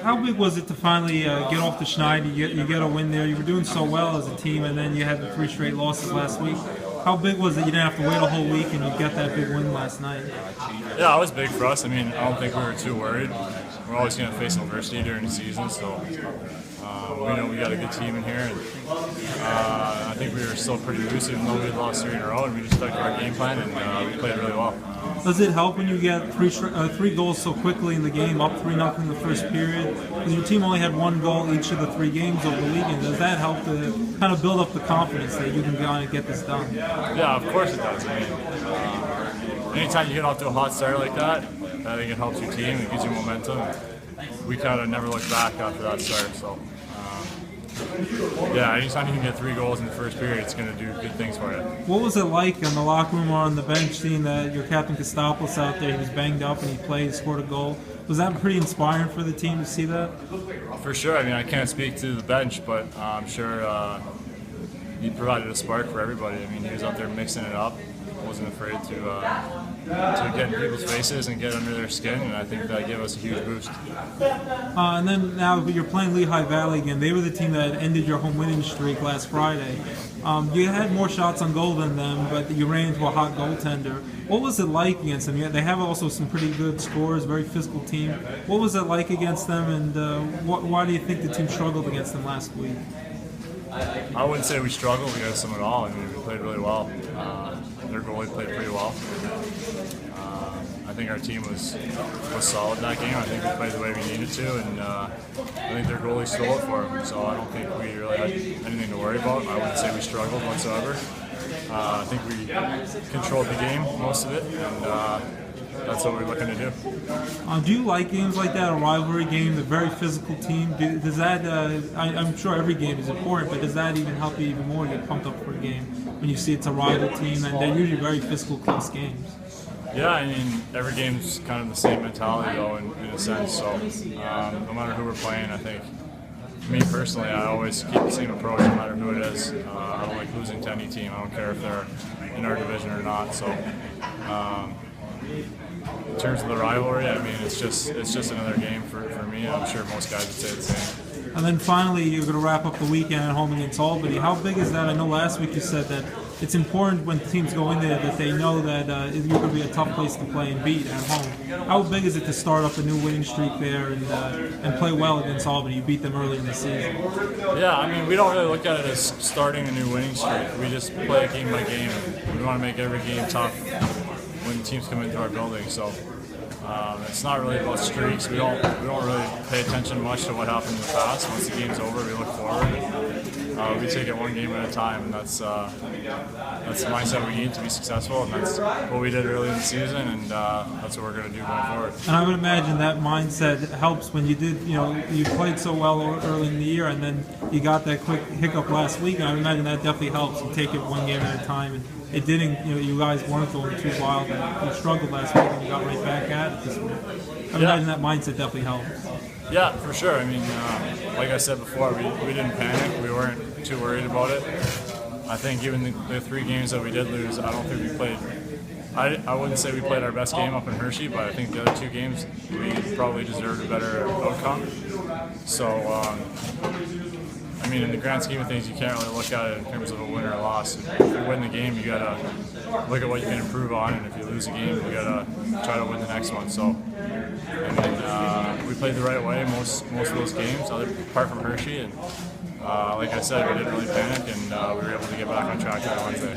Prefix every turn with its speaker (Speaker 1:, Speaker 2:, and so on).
Speaker 1: How big was it to finally get off the schneid? You get a win there. You were doing so well as a team, and then you had the 3 straight losses last week. How big was it? You didn't have to wait a whole week, and you got that big win last night.
Speaker 2: Yeah, it was big for us. I mean, I don't think we were too worried. We're always going to face adversity during the season, so we know we got a good team in here. And I think we were still pretty loose, even though we had lost 3 in a row, and we just stuck to our game plan, and we played really well.
Speaker 1: Does it help when you get three goals so quickly in the game, up 3-0 in the first period? Because your team only had 1 goal each of the 3 games over the weekend. Does that help to kind of build up the confidence that you can go on and get this done?
Speaker 2: Yeah, of course it does. I mean, anytime you get off to a hot start like that, I think it helps your team. It gives you momentum. We kind of never looked back after that start. So, yeah, anytime you can get 3 goals in the first period, it's going to do good things for you.
Speaker 1: What was it like in the locker room or on the bench seeing that your captain Kostopoulos out there? He was banged up and he played, scored a goal. Was that pretty inspiring for the team to see that?
Speaker 2: For sure. I mean, I can't speak to the bench, but I'm sure he provided a spark for everybody. I mean, he was out there mixing it up. Wasn't afraid to get in people's faces and get under their skin, and I think that gave us a huge boost.
Speaker 1: And then now you're playing Lehigh Valley again. They were the team that ended your home winning streak last Friday. You had more shots on goal than them, but you ran into a hot goaltender. What was it like against them? They have also some pretty good scorers, very physical team. What was it like against them, and why do you think the team struggled against them last week?
Speaker 2: I wouldn't say we struggled against them at all. I mean, we played really well. Their goalie played pretty well. I think our team was solid in that game. I think we played the way we needed to, and I think their goalie stole it for them. So I don't think we really had anything to worry about. I wouldn't say we struggled whatsoever. I think we controlled the game, most of it, and that's what we're looking to do.
Speaker 1: Do you like games like that, a rivalry game, a very physical team? Does that, I'm sure every game is important, but does that even help you even more get pumped up for a game when you see it's a rival team and they're usually very physical, close games?
Speaker 2: Yeah, I mean, every game's kind of the same mentality, though, in a sense. So no matter who we're playing, I think, me personally, I always keep the same approach no matter who it is. I don't like losing to any team. I don't care if they're in our division or not. So in terms of the rivalry, I mean, it's just another game for me. I'm sure most guys would say the same.
Speaker 1: And then finally, you're going to wrap up the weekend at home against Albany. How big is that? I know last week you said that it's important when teams go in there that they know that you're going to be a tough place to play and beat at home. How big is it to start up a new winning streak there and play well against Albany? You beat them early in the season.
Speaker 2: Yeah, I mean, we don't really look at it as starting a new winning streak. We just play game by game. We want to make every game tough when teams come into our building. So it's not really about streaks. We don't really pay attention much to what happened in the past. Once the game's over, we look forward. We take it one game at a time, and that's the mindset we need to be successful, and that's what we did early in the season, and that's what we're going to do going forward.
Speaker 1: And I would imagine that mindset helps when you played so well early in the year, and then you got that quick hiccup last week, and I would imagine that definitely helps. You take it one game at a time, and it didn't, you guys weren't going too wild, and you struggled last week, and you got right back at it this week. I would imagine that mindset definitely helps.
Speaker 2: Yeah, for sure. I mean, like I said before, we didn't panic. We weren't too worried about it. I think even the 3 games that we did lose, I don't think we played. I wouldn't say we played our best game up in Hershey, but I think the other 2 games we probably deserved a better outcome. So, I mean, in the grand scheme of things, you can't really look at it in terms of a win or a loss. If you win the game, you gotta look at what you can improve on, and if you lose a game, you gotta try to win the next one. So, I mean, we played the right way most of those games, apart from Hershey, and like I said, we didn't really panic, and we were able to get back on track on Wednesday.